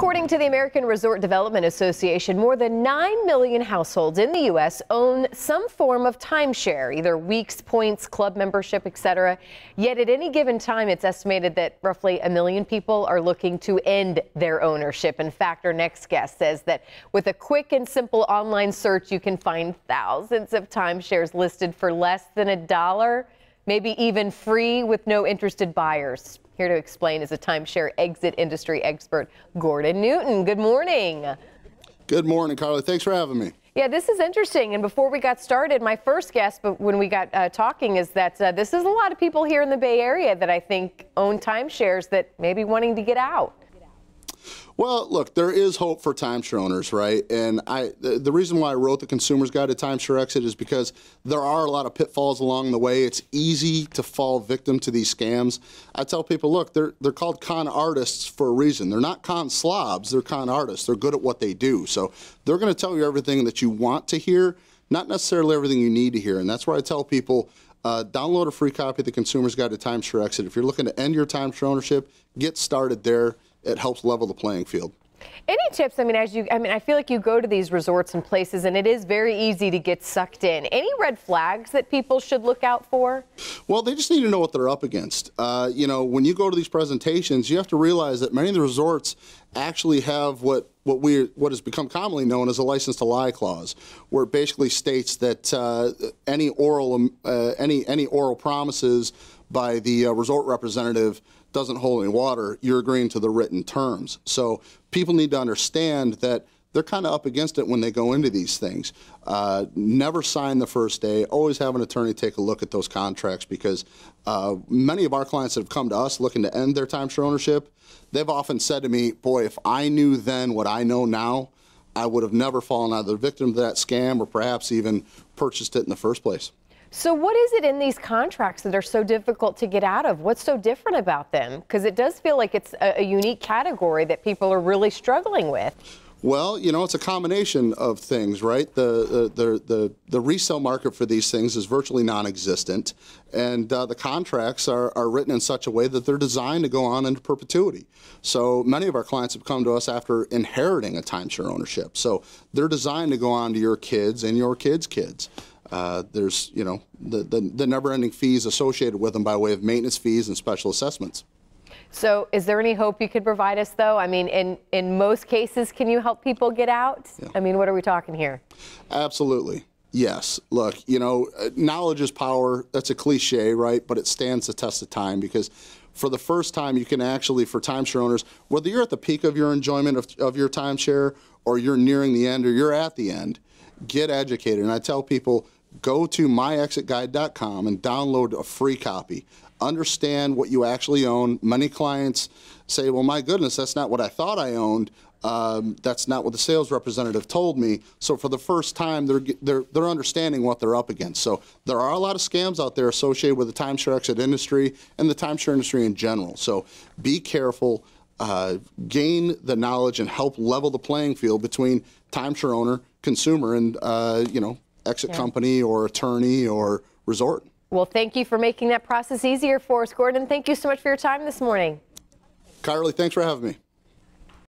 According to the American Resort Development Association, more than 9 million households in the U.S. own some form of timeshare, either weeks, points, club membership, etc. Yet at any given time, it's estimated that roughly 1 million people are looking to end their ownership. In fact, our next guest says that with a quick and simple online search, you can find thousands of timeshares listed for less than $1, maybe even free with no interested buyers. Here to explain is a timeshare exit industry expert, Gordon Newton. Good morning. Good morning, Carly. Thanks for having me. Yeah, this is interesting. And before we got started, my first guess, but when we got talking, is that this is a lot of people here in the Bay Area that I think own timeshares that may be wanting to get out. Well, look, there is hope for timeshare owners, right? And the reason why I wrote the Consumer's Guide to Timeshare Exit is because there are a lot of pitfalls along the way. It's easy to fall victim to these scams. I tell people, look, they're called con artists for a reason. They're not con slobs, they're con artists. They're good at what they do. So they're going to tell you everything that you want to hear, not necessarily everything you need to hear. And that's where I tell people, download a free copy of the Consumer's Guide to Timeshare Exit. If you're looking to end your timeshare ownership, get started there. It helps level the playing field. Any tips? I feel like you go to these resorts and places and it is very easy to get sucked in. Any red flags that people should look out for? Well, they just need to know what they're up against. You know, when you go to these presentations, you have to realize that many of the resorts actually have what has become commonly known as a license to lie clause, where it basically states that any oral promises by the resort representative doesn't hold any water. You're agreeing to the written terms. So people need to understand that they're kind of up against it when they go into these things. Never sign the first day. Always have an attorney take a look at those contracts, because many of our clients that have come to us looking to end their timeshare ownership, they've often said to me, boy, if I knew then what I know now, I would have never fallen either victim to that scam or perhaps even purchased it in the first place. So what is it in these contracts that are so difficult to get out of? What's so different about them? Because it does feel like it's a unique category that people are really struggling with. Well, you know, it's a combination of things, right? The resale market for these things is virtually non-existent, and the contracts are written in such a way that they're designed to go on into perpetuity. So many of our clients have come to us after inheriting a timeshare ownership. So they're designed to go on to your kids and your kids' kids. There's, you know, the never-ending fees associated with them by way of maintenance fees and special assessments. So is there any hope you could provide us, though? I mean, in most cases, can you help people get out? Yeah. I mean, what are we talking here? Absolutely. Yes. Look, you know, knowledge is power. That's a cliche, right? But it stands the test of time, because for the first time, you can actually, for timeshare owners, whether you're at the peak of your enjoyment of your timeshare, or you're nearing the end, or you're at the end, get educated. And I tell people, go to myexitguide.com and download a free copy. Understand what you actually own. Many clients say, well, my goodness, that's not what I thought I owned. That's not what the sales representative told me. So for the first time, they're understanding what they're up against. So there are a lot of scams out there associated with the timeshare exit industry and the timeshare industry in general. So be careful, gain the knowledge, and help level the playing field between timeshare owner, consumer, and you know, exit company or attorney or resort. Well, thank you for making that process easier for us, Gordon. Thank you so much for your time this morning. Carly, thanks for having me.